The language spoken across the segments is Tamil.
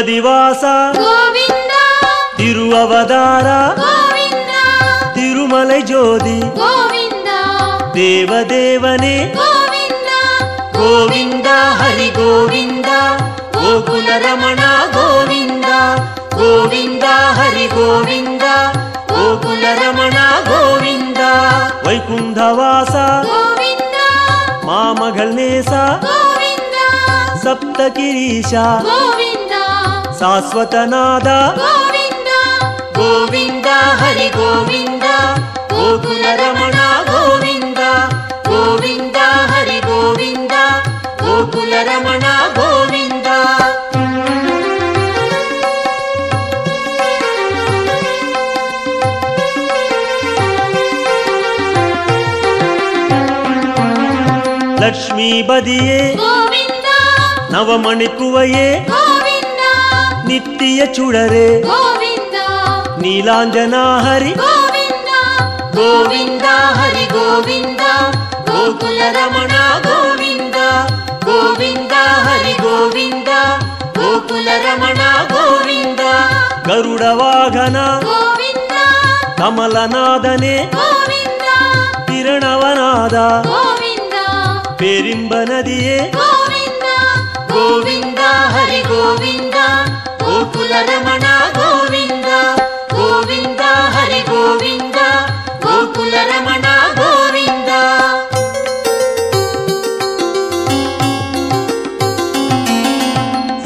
திருப்பதிவாச கோவிந்தா திருஅவதார கோவிந்தா திருமலை ஜோதி கோவிந்தா தேவதேவனே கோவிந்தா கோவிந்தா ஹரி கோவிந்தா கோகுல ரமண கோவிந்தா கோவிந்தா ஹரி கோவிந்தா கோகுல ரமண கோவிந்தா வைகுண்டவாச கோவிந்தா மாமகள் நேச கோவிந்தா சப்தகிரீஷ கோவிந்தா சாஸ்வதநாத கோவிந்தா கோவிந்தா ஹரி கோவிந்தா கோகுல ரமண கோவிந்தா கோவிந்தா ஹரி கோவிந்தா கோகுல ரமண கோவிந்தா லக்ஷ்மிபதியே கோவிந்தா நவமணிக்குவையே கோவிந்தா நித்திய சுடரே கோவிந்தா நீலாஞ்சனா ஹரி கோவிந்தா கோவிந்தா ஹரி கோவிந்தா கோகுல ரமண கோவிந்தா கோவிந்தா ஹரி கோவிந்தா கோகுல ரமண கோவிந்தா கருட வாகன கோவிந்தா கமலநாதனே கோவிந்தா பிரணவநாத கோவிந்தா பேரின்ப நதியே கோவிந்தா கோவிந்தா ஹரி கோவிந்தா கோகுல ரமண கோவிந்தா கோவிந்தா ஹரி கோவிந்தா கோகுல ரமண கோவிந்தா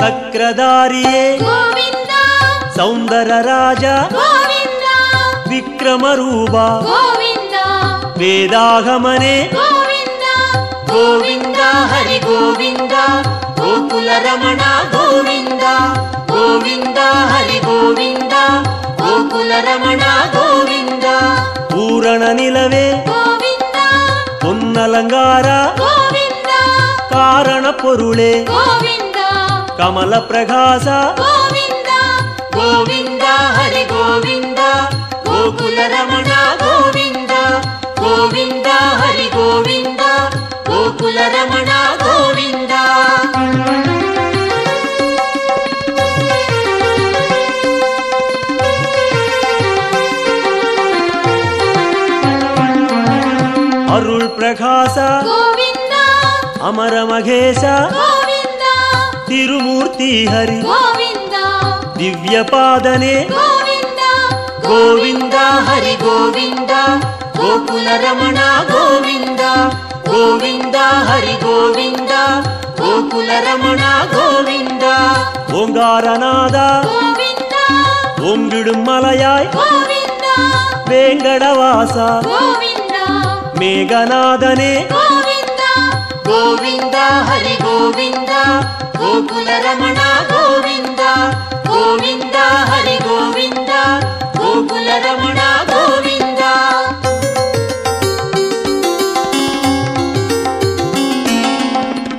சக்கரதாரியே கோவிந்தா சௌந்தர ராஜா கோவிந்தா விக்ரமரூபா கோவிந்தா வேதாகமனே கோவிந்தா கோவிந்தா ஹரி கோவிந்தா கோகுல ரமண கோவிந்தா கோவிந்தா ஹரி கோவிந்தா கோகுல ரமண கோவிந்தா பூரண நிலவே கோவிந்தா பொன்னலங்கார கோவிந்தா காரண பொருளே கோவிந்தா கமல பிரகாச கோவிந்தா கோவிந்தா ஹரி கோவிந்தா கோகுல ரமண கோவிந்தா கோவிந்தா ஹரி கோவிந்தா கோகுல ரமண கோவிந்தா அருள் பிரகாச கோவிந்தா அமர மகேச கோவிந்தா திருமூர்த்தி ஹரி கோவிந்தா திவ்ய பாதனே கோவிந்தா கோவிந்தா ஹரி கோவிந்தா கோகுல ரமண கோவிந்தா கோவிந்தா ஹரி கோவிந்தா கோகுல ரமண கோவிந்தா ஓங்காரநாதா கோவிந்தா ஓங்கிடும் மலையாய் கோவிந்தா வேங்கடவாசா கோவிந்தா மேகநாதனே கோவிந்தா கோவிந்தா ஹரி கோவிந்தா கோகுல ரமண கோவிந்தா கோவிந்தா ஹரி கோவிந்தா கோகுல ரமண கோவிந்தா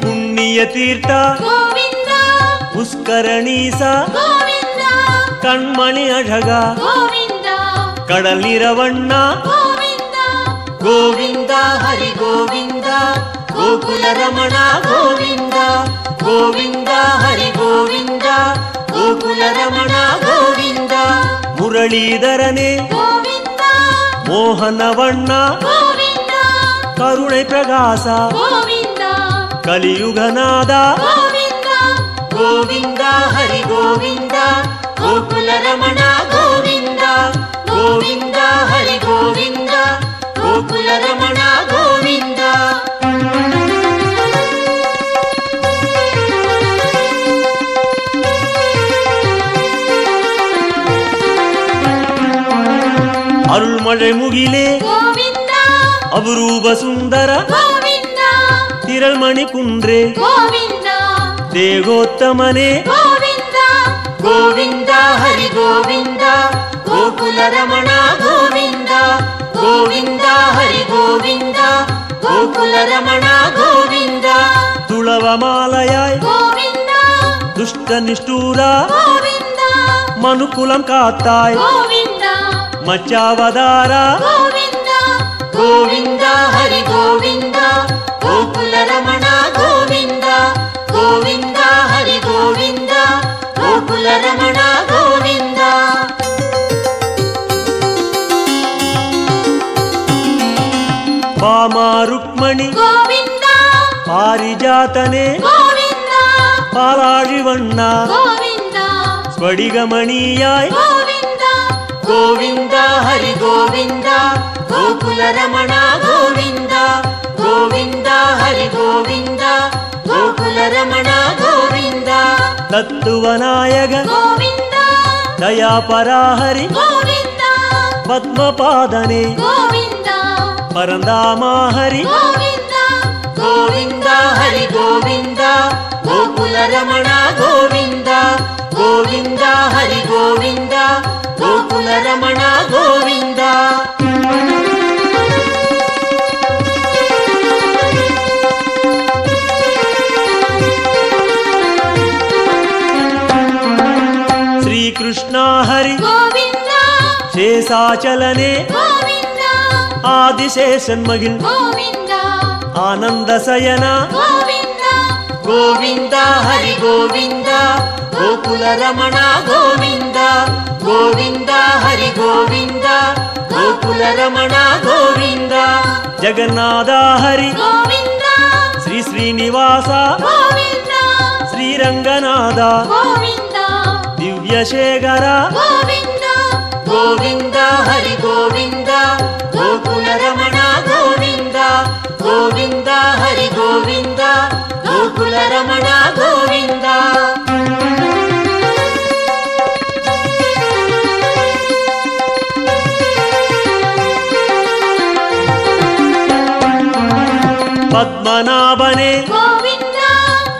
புண்ணிய தீர்த்தா கோவிந்தா புஷ்கரணீசா கோவிந்தா கண்மணி அழகா கோவிந்தா கடல் நிறவண்ணா கோவிந்தா கோவிந்தா ஹரி கோவிந்தா கோகுல ரமண கோவிந்தா கோவிந்தா ஹரி கோவிந்தா கோகுல ரமண கோவிந்தா முரளீதரனே கோவிந்தா மோகனவண்ணா கோவிந்தா கருணை பிரகாசா கோவிந்தா கலியுகநாதா கோவிந்தா கோவிந்தா ஹரி கோவிந்தா கோகுல ரமண கோவிந்தா கோவிந்தா ஹரி கோவிந்தா கோகுல ரமண கோவிந்தா அருள்மழை முகிலே கோவிந்தா அபரூப சுந்தர கோவிந்தா திரள்மணி குன்றே கோவிந்தா தேகோத்தமனே கோவிந்தா கோவிந்தா ஹரி கோவிந்தா கோகுல ரமண கோவிந்தா கோவிந்தா ஹரி கோவிந்தா கோகுல ரமண கோவிந்தா துளவமாலையாய் கோவிந்தா துஷ்ட நிஷ்டூரா கோவிந்தா மனுக்குலம் காத்தாய் கோவிந்தா மச்சாவதாரா கோவிந்தா கோவிந்தா ஹரி கோவிந்தா கோகுல ரமண கோவிந்தா கோவிந்தா ஹரி கோவிந்தா ಗೋಕುಲ ರಮಣ ಗೋವಿಂದ. ವಾಮ ರುಕ್ಮಣಿ ಗೋವಿಂದ ಪಾರಿಜಾತನೆ ಗೋವಿಂದ ಪಾಲಾழிವಣ್ಣ ಗೋವಿಂದ ಸ್ಫಟಿಕಮಣಿಯಾಯ್ ಗೋವಿಂದ ಗೋವಿಂದ ಹರಿ ಗೋವಿಂದ ಗೋಕುಲ ರಮಣ ಗೋವಿಂದ ಗೋವಿಂದ ಹರಿ ಗೋವಿಂದ ಗೋಕುಲ ರಮಣ ಗೋವಿಂದ. ತತ್ವನಾಯಕ ಗೋವಿಂದ ದಯಾಪರಾ ಹರಿ ಗೋವಿಂದ ಪದ್ಮಪಾದನೆ ಗೋವಿಂದ ಪರಂಧಾಮ ಹರಿ ಗೋವಿಂದ ಗೋವಿಂದ ಹರಿ ಗೋವಿಂದ ಗೋಕುಲ ರಮಣ ಗೋವಿಂದ ಗೋವಿಂದ ಹರಿ ಗೋವಿಂದ ಗೋಕುಲ ರಮಣ ಗೋವಿಂದ. ಶ್ರೀಕೃಷ್ಣ ಹರಿ ಗೋವಿಂದ ಶೇಷಾಚಲನೆ ಗೋವಿಂದ ಆದಿಶೇಷನ್ಮಗಿಲ್ ಗೋವಿಂದ ಆನಂದ ಸಯನ ಗೋವಿಂದ ಗೋವಿಂದ ಹರಿ ಗೋವಿಂದ ಗೋಕುಲ ರಮಣ ಗೋವಿಂದ ಗೋವಿಂದ ಹರಿ ಗೋವಿಂದ ಗೋಕುಲ ರಮಣ ಗೋವಿಂದ. ಜಗನ್ನಾಥ ಹರಿ ಗೋವಿಂದ ಶ್ರೀ ಶ್ರೀನಿವಾಸ ಗೋವಿಂದ ಶ್ರೀರಂಗನಾಥ ಗೋವಿಂದ ದಿವ್ಯಶೇಖರ ಗೋವಿಂದ ಗೋವಿಂದ ಹರಿ ಗೋವಿಂದ ಗೋಕುಲ ರಮಣ ಗೋವಿಂದ ಗೋವಿಂದ ಹರಿ ಗೋವಿಂದ ಗೋಕುಲ ರಮಣ ಗೋವಿಂದ. ಪದ್ಮನಾಭನೆ ಗೋವಿಂದ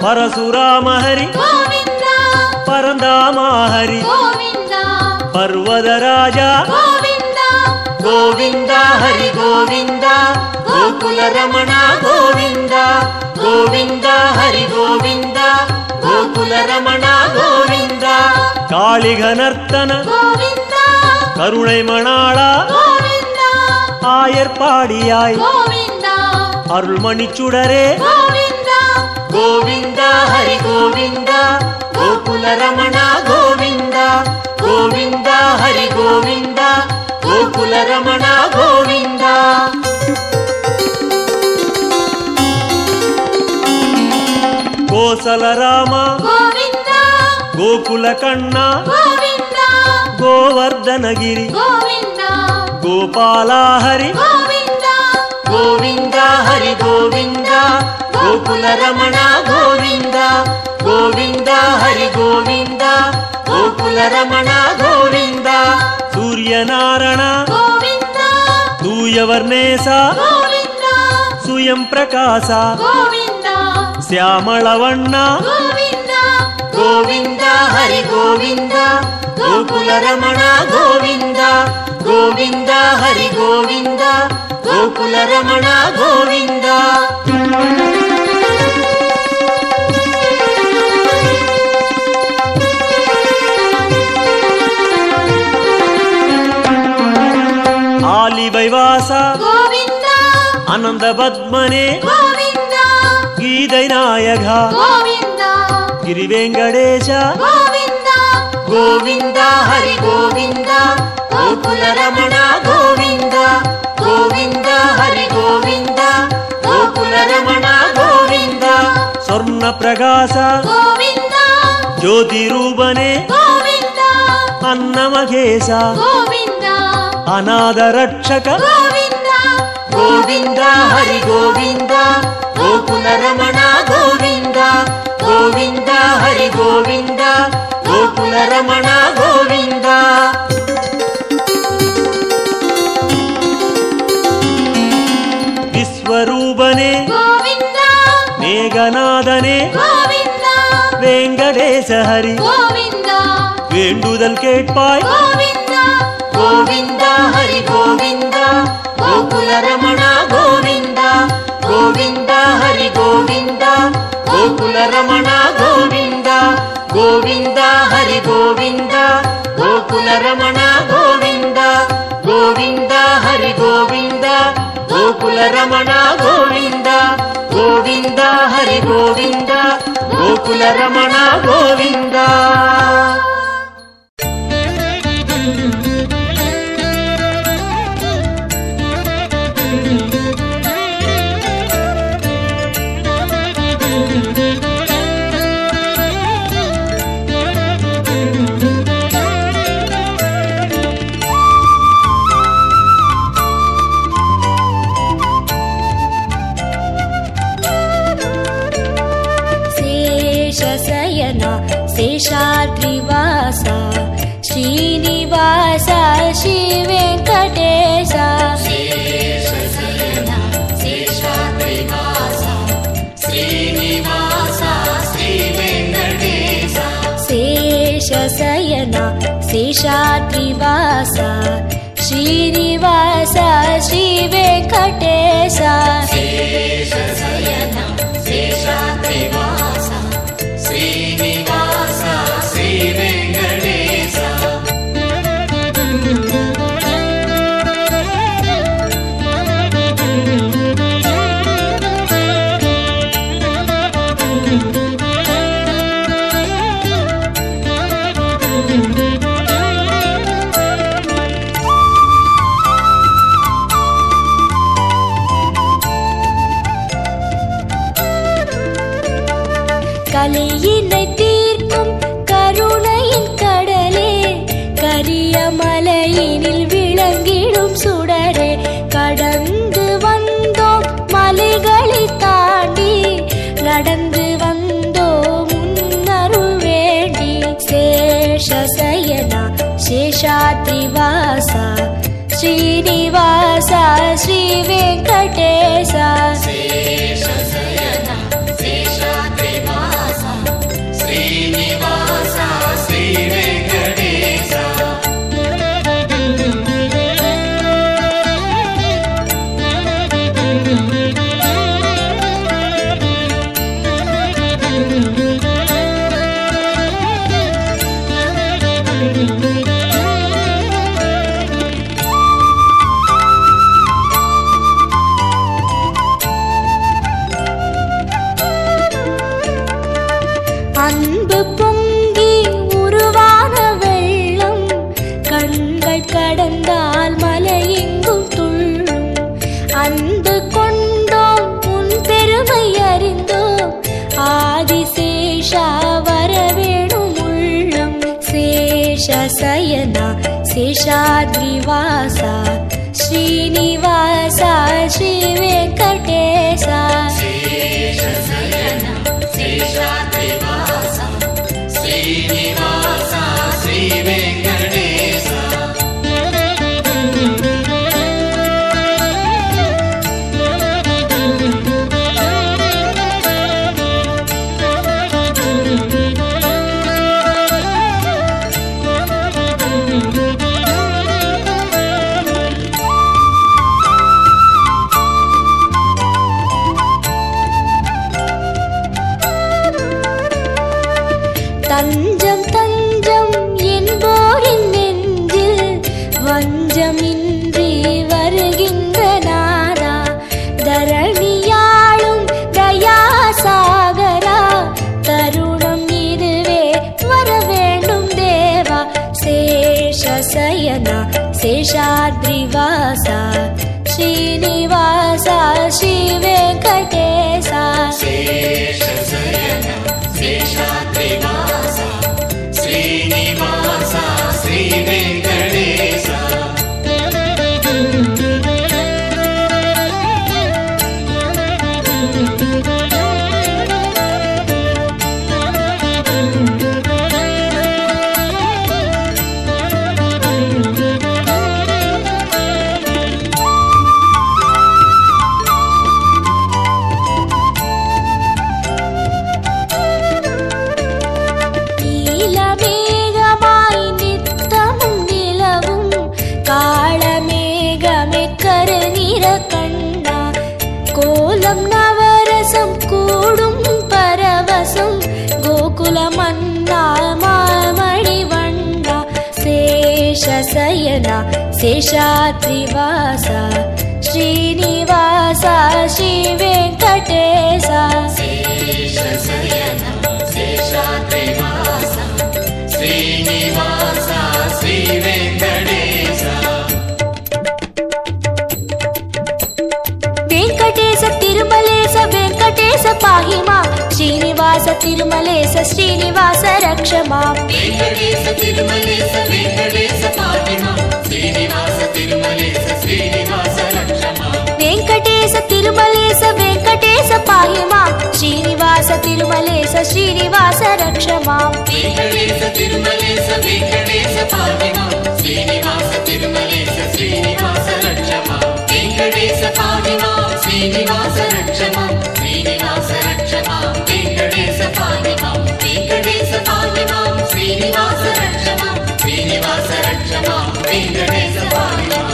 ಪರಶುರಾಮ ಹರಿ ಗೋವಿಂದ ಪರಂಧಾಮ ಹರಿ ಗೋವಿಂದ ಪರ್ವತ ರಾಜ ಗೋವಿಂದ ಗೋವಿಂದ ಹರಿ ಗೋವಿಂದ ಗೋಕುಲ ರಮಣ ಗೋವಿಂದ ಗೋವಿಂದ ಹರಿ ಗೋವಿಂದ ಗೋಕುಲ ರಮಣ ಗೋವಿಂದ. ಕಾಳಿಘನರ್ತನ ಗೋವಿಂದ கருணை மணாள ಗೋವಿಂದ ஆயர்பாடியாய் ಗೋವಿಂದ அருள்மணிச்சுடரே ಗೋವಿಂದ ಗೋವಿಂದ ಹರಿ ಗೋವಿಂದ ಗೋಕುಲ ರಮಣ ಗೋವಿಂದ ಗೋವಿಂದ ಹರಿ ಗೋವಿಂದ ಗೋಕುಲ ರಮಣ ಗೋವಿಂದ. கோசல ராம ಗೋವಿಂದ ಗೋಕುಲ ಕಣ್ಣ ಗೋವಿಂದ ಗೋವರ್ಧನಗಿರಿ ಗೋವಿಂದ ಗೋಪಾಲ ಹರಿ ಗೋವಿಂದ ಗೋವಿಂದ ಹರಿ ಗೋವಿಂದ ಗೋಕುಲ ರಮಣ ಗೋವಿಂದ ಗೋವಿಂದ ಹರಿ ಗೋವಿಂದ ಗೋಕುಲ ರಮಣ ಗೋವಿಂದ. ಸೂರ್ಯನಾರಾಯಣ ಗೋವಿಂದ ತೂಯವರ್ಣೇಶ ಗೋವಿಂದ ಸುಯಂ ಪ್ರಕಾಶ ಗೋವಿಂದ ಶ್ಯಾಮಳವಣ್ಣ ಗೋವಿಂದ ಗೋವಿಂದ ಹರಿ ಗೋವಿಂದ ಗೋಕುಲ ರಮಣ ಗೋವಿಂದ ಗೋವಿಂದ ಹರಿ ಗೋವಿಂದ ಗೋಕುಲ ರಮಣ ಗೋವಿಂದ. ಆಲಿ ವೈವಾಸ ಗೋವಿಂದ ಆನಂದ ಪದ್ಮನೆ ಗೋವಿಂದ ಗೀದೈ ನಾಯಕ ಗೋವಿಂದ ಗಿರಿ ವೆಂಕಟೇಶ ಗೋವಿಂದ ಗೋವಿಂದ ಹರಿ ಗೋವಿಂದ ಗೋಕುಲ ರಮಣ ಗೋವಿಂದ ಗೋವಿಂದ ಹರಿ ಗೋವಿಂದ ಗೋಕುಲ ರಮಣ ಗೋವಿಂದ. ಸ್ವರ್ಣ ಪ್ರಕಾಶ ಗೋವಿಂದ ಜ್ಯೋತಿ ರೂಪನೆ ಗೋವಿಂದ ಅನ್ನಮಹೇಶ ಗೋವಿಂದ ಅನಾಥ ರಕ್ಷಕ ಗೋವಿಂದ ಗೋವಿಂದ ಹರಿ ಗೋವಿಂದ ಗೋಕುಲ ರಮಣ ಗೋವಿಂದ ಗೋವಿಂದ ಹರಿ ಗೋವಿಂದ ಗೋಕುಲ ರಮಣ ಗೋವಿಂದ. ವಿಶ್ವರೂಪನೆ ಗೋವಿಂದ ಮೇಘನಾದನೆ ಗೋವಿಂದ ವೆಂಕಟೇಶ ಹರಿ ಗೋವಿಂದ வேண்டுதல் கேட்பாய் ಗೋವಿಂದ ಗೋವಿಂದ ಹರಿ ಗೋವಿಂದ ಗೋಕುಲ ರಮಣ ಗೋವಿಂದ ಗೋವಿಂದ ಹರಿ ಗೋವಿಂದ ಗೋಕುಲ ರಮಣ ಗೋವಿಂದ ಗೋವಿಂದ ಹರಿ ಗೋವಿಂದ ಗೋಕುಲ ರಮಣ ಗೋವಿಂದ ಗೋವಿಂದ ಹರಿ ಗೋವಿಂದ ಗೋಕುಲ ರಮಣ ಗೋವಿಂದ ಗೋವಿಂದ ಹರಿ ಗೋವಿಂದ ಗೋಕುಲ ಗೋಕುಲ ರಮಣ ಗೋವಿಂದ. ಶೇಷಾದ್ರಿವಾಸ ಶ್ರೀನಿವಾಸ ಶ್ರೀ ವೆಂಕಟೇಶ. ಶೇಷಶಯನ ಶೇಷಾದ್ರಿವಾಸ ಶ್ರೀನಿವಾಸ ಶ್ರೀ ವೆಂಕಟೇಶ. ಶೇಷಶಯನ ಶೇಷಾದ್ರಿವಾಸ ಶ್ರೀನಿವಾಸ ಶ್ರೀ ವೆಂಕಟೇಶ. ಶೇಷಶಯನ ಶೇಷಾದ್ರಿವಾಸ ಶ್ರೀನಿವಾಸ ಶ್ರೀ ವೆಂಕಟೇಶ. கலியினை தீர்க்கும் கருணையின் கடலே, கரிய மலையினில் விளங்கிடும் சுடரே. கடந்து வந்தோம் மலைகளை தாண்டி, நடந்து வந்தோம் முன்னருள் வேண்டி. சேஷசயனா சேஷாத்ரிவாசா ஸ்ரீனிவாசா ஸ்ரீ வெங்கடேசா. சேஷசயனா சேஷாத்ரிவாசா ஸ்ரீனிவாசா ஸ்ரீ வெங்கடேசா. அன்பு பொங்கி உருவான வெள்ளம், கண்கள் கடந்தால் மலையெங்கும் துள்ளும். அன்பு கொண்டோம் உன் பெருமை அறிந்தோம், ஆதிசேஷா வரவேணும் உள்ளம். சேஷசயனா சேஷாத்ரிவாசா ஸ்ரீனிவாசா ஸ்ரீ வெங்கடேசா. சேஷசயனா சேஷாத்ரிவாசா ஸ்ரீனிவாசா ஸ்ரீ வெங்கடேசா. தஞ்சம் தஞ்சம் என்போரின் நெஞ்சில் வஞ்சமின்றி வருகின்ற நாதா, தரணியாளும் தயாசாகரா, தருணம் இதுவே வரவேண்டும் தேவா. சேஷசயனா சேஷாத்ரிவாசா ஸ்ரீனிவாசா ஸ்ரீ வெங்கடேசா. சேஷசயனா சேஷாத்ரிவாசா ஸ்ரீனிவாசா ஸ்ரீ வெங்கடேசா. கோலம் நவரசம் கூடும் பரவசம், கோகுல மன்னா மாமணி வண்ணா. சேஷசயனா சேஷாத்ரிவாசா ஸ்ரீனிவாசா ஸ்ரீ வெங்கடேசா. சேஷசயனா తిరుమలేశ శ్రీనివాస రక్ష మాం వెంకటేశ తిరుమలేశ వెంకటేశ పాహి మాం శ్రీనివాస తిరుమలేశ శ్రీనివాస రక్ష మాం వెంకటేశ తిరుమలేశ వెంకటేశ పాహి మాం శ్రీనివాస తిరుమలేశ శ్రీనివాస రక్ష మాం వెంకటేశ తిరుమలేశ వెంకటేశ పాహి మాం శ్రీనివాస తిరుమలేశ శ్రీనివాస రక్ష మాం వెంకటేశ పాహి మాం శ్రీనివాస రక్ష మాం శ్రీనివాస రక్ష మాం వెంకటేశ పాహి మాం వెంకటేశ పాహి మాం శ్రీనివాస రక్ష మాం శ్రీనివాస రక్ష మాం వెంకటేశ పాహి మాం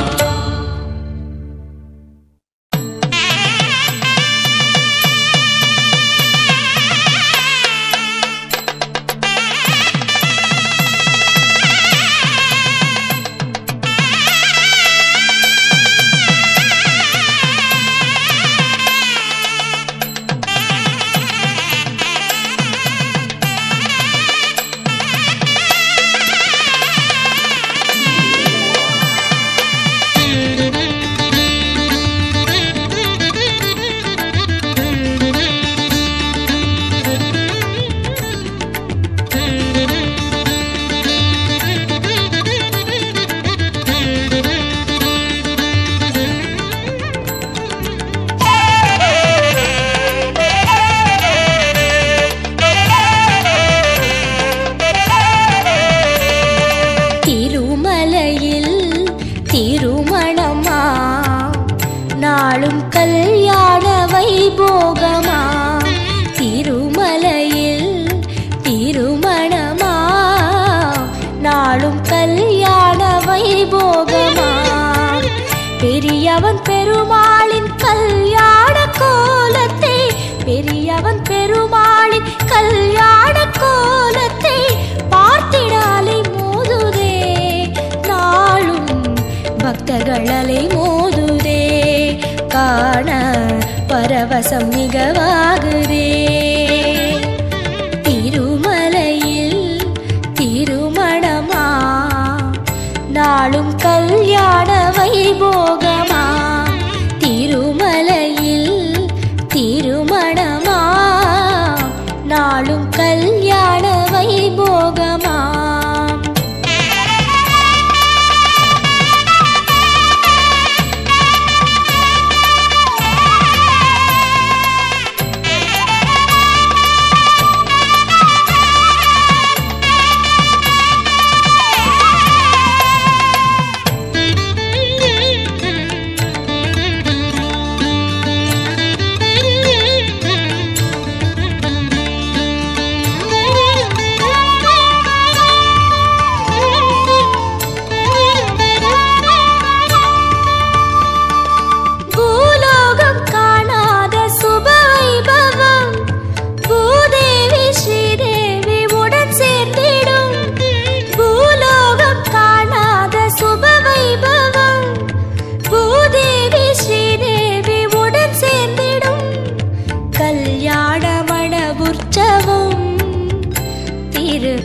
பெரியவன் பெருமாளின் கல்யாண கோலத்தை பெரியவன் பெருமாளின் கல்யாண கோலத்தை பார்த்திடாலை மோதுதே நாளும் பக்தர்களலை மோதுதே காண பரவசம் மிகவாகுதே திருமலையில் திருமணமா நாளும் கல்யாண வைபோகமா திருமலையில் திருமணமா நாளும் கல்யாண வைபோகமா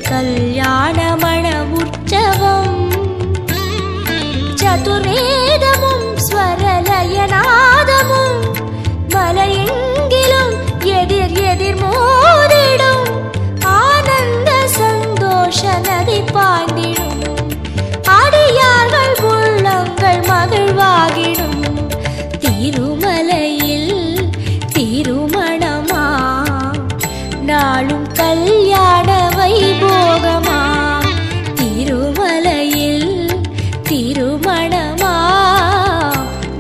கல்யாணமண உற்சவம் சதுர்வேதமும் ஸ்வரலயநாதமும் மலையெங்கிலும் எதிர் எதிர் மோதிடும் ஆனந்த சந்தோஷ நதி பாய்ந்திடும் அடியார்கள் உள்ளங்கள் மகிழ்வாகிடும் திருமலையில் திருமணமா நாளும் கல்யாண வைபோகமா திருமலையில் திருமணமா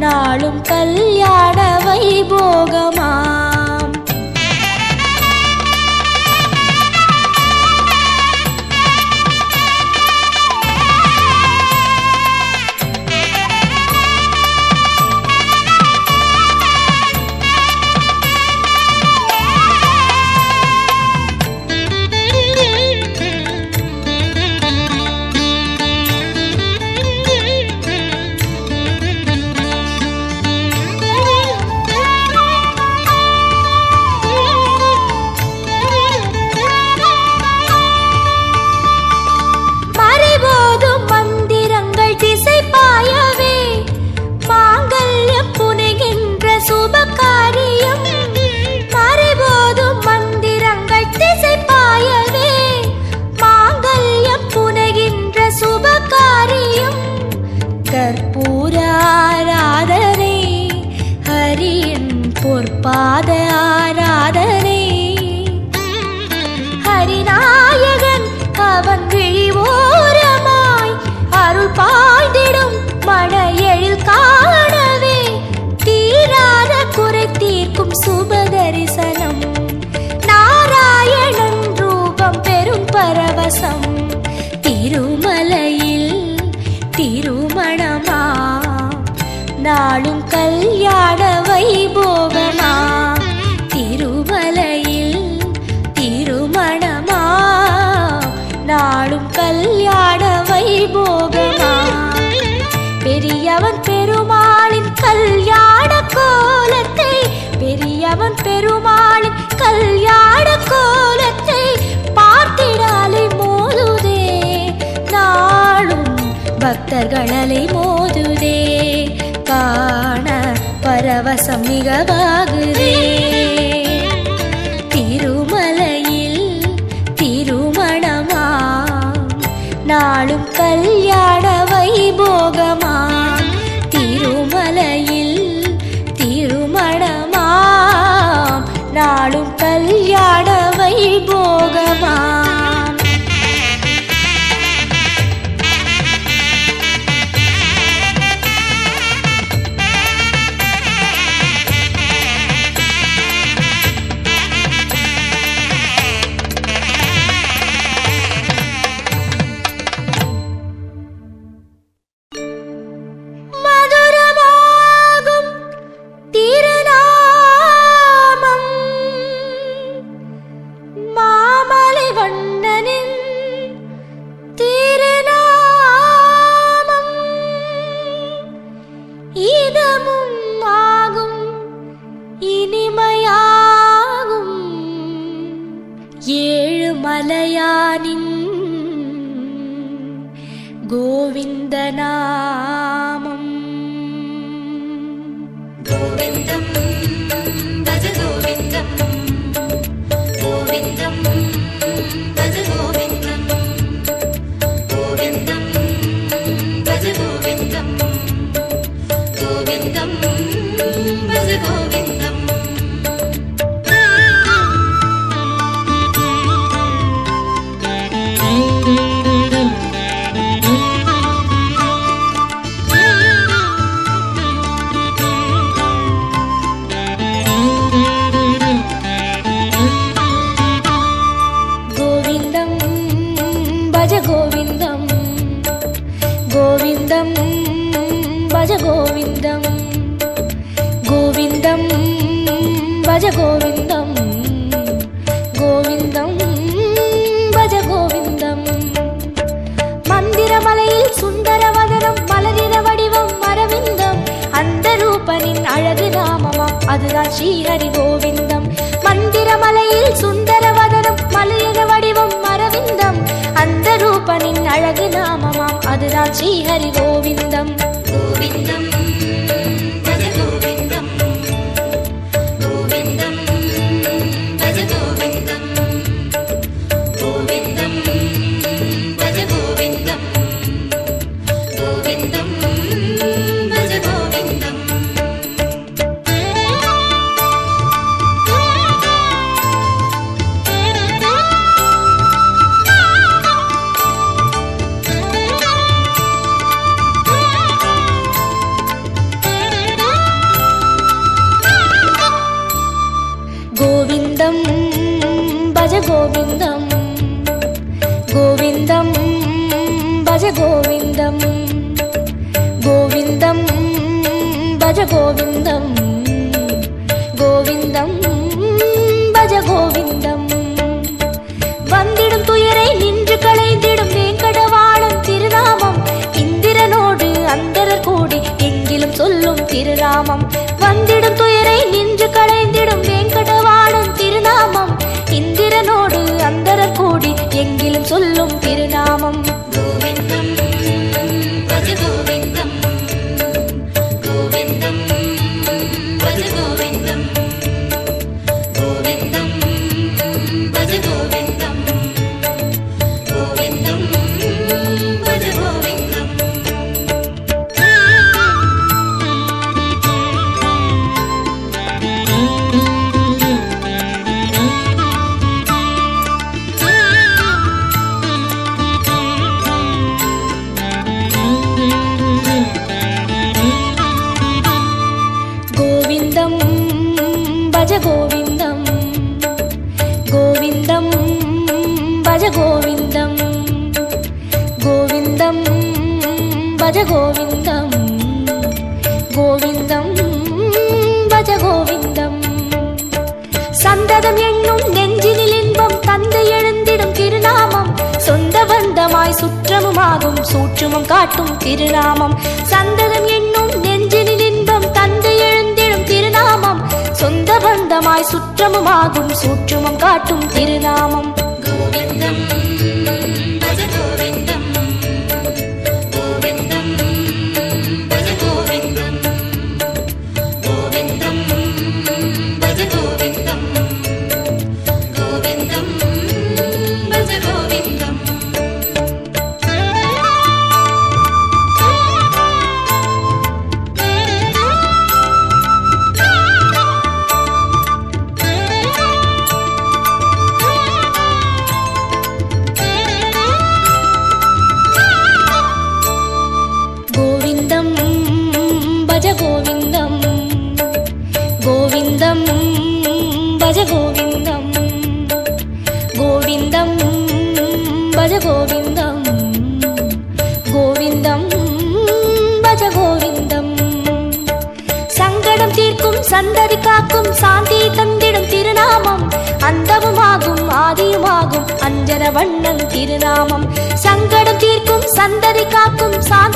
நாளும் கல்யாண வைபோகமா பாத ஆராதனை. ஹரிநாயகன் அவன் விழிவோரமாய் அருள் பாய்ந்திடும் மன எழில் காணவே தீராத குறை தீர்க்கும் சுப தரிசனம். நாராயணன் ரூபம் பெரும் பரவசம். திருமலையில் திருமணமா நாளும் கல்யாண வைபோகமா. திருமலையில் திருமணமா நாளும் கல்யாண வைபோகமா. பெரியவன் பெருமாளின் கல்யாண கோலத்தை பெரியவன் பெருமாளின் கல்யாண கோலத்தை பார்த்திடாலை மோதுதே நாளும் பக்தர்களலை மோதுதே. காண பரவசம் மிகவாகுதே. திருமலையில் திருமணமா நாளும் கல்யாண வைபோகமா. திருமலையில் திருமணமா நாளும் கல்யாண வைபோகமா. மலையானின் கோவிந்த நாமம். கோவிந்தம் பஜ கோவிந்தம் கோவிந்தம் பஜ கோவிந்தம் கோவிந்தம் பஜ கோவிந்தம் கோவிந்தம் பஜ கோவிந்தம். கோவிந்தம் கோவிந்தம் பஜ கோவிந்தம் கோவிந்தம் பஜ கோவிந்தம் கோவிந்தம் பஜ கோவிந்தம். மந்திரமலையில் சுந்தரவதனம் மலரின வடிவம் அரவிந்தம். அந்த ரூபனின் அழகு நாமமாம் அதுதான் ஸ்ரீஹரி கோவிந்தம். மந்திரமலையில் சுந்தரவதனம் மலரின வடிவம் அரவிந்தம். அந்த ரூபனின் அழகு நாமமாம் அதுதான் ஸ்ரீஹரி கோவிந்தம். கோவிந்தம் பஜ கோவிந்தம் கோவிந்தம் பஜ கோவிந்தம் கோவிந்தம் பஜ கோவிந்தம் கோவிந்தம் பஜ கோவிந்தம். கோவிந்தம் பஜ கோவிந்தம் கோவிந்தம் பஜ கோவிந்தம் கோவிந்தம் பஜ கோவிந்தம் கோவிந்தம் பஜ கோவிந்தம். வந்திடும் துயரை நின்று களைந்திடும் வேங்கடவாளன் திருநாமம். இந்திரனோடு அந்தரர் கூடி எங்கிலும் சொல்லும் திருநாமம். வந்திடும் துயரை நின்று களைந்திடும் வேங்கடவாளன் திருநாமம். இந்திரனோடு அந்தரர் கூடி எங்கிலும் சொல்லும் திருநாமம். கோவிந்தம் பஜ கோவிந்தம் கோவிந்தம் பஜ கோவிந்தம் கோவிந்தம் பஜ கோவிந்தம் கோவிந்தம் பஜ கோவிந்தம். பஜ கோவிந்தம் கோவிந்தம் பஜ கோவிந்தம். சந்ததம் என்னும் நெஞ்சினில் இன்பம் தந்தை எழுந்திடும் திருநாமம், சொந்த பந்தமாய் சுற்றமுமாகும் சூற்றுமம் காட்டும் திருநாமம். சந்ததம் என்னும் நெஞ்சினில் இன்பம் தந்தை எழுந்திடும் திருநாமம், சொந்த பந்தமாய் சுற்றமுமாகும் சூற்றுமம் காட்டும் திருநாமம். கோவிந்தம் பஜ கோவிந்தம் கோவிந்தம் பஜ கோவிந்தம் கோவிந்தம் பஜ கோவிந்தம் கோவிந்தம் பஜ கோவிந்தம். கோவிந்தம் பஜ கோவிந்தம் கோவிந்தம் பஜ கோவிந்தம் கோவிந்தம் பஜ கோவிந்தம் கோவிந்தம் பஜ கோவிந்தம். சங்கடம் தீர்க்கும் சந்ததி காக்கும் சாந்தி தந்திடும் திருநாமம், அந்தமுமாகும் ஆதியுமாகும் அஞ்சன வண்ணன் திருநாமம். சங்கடம் தீர்க்கும் சந்ததி காக்கும் சாந்தி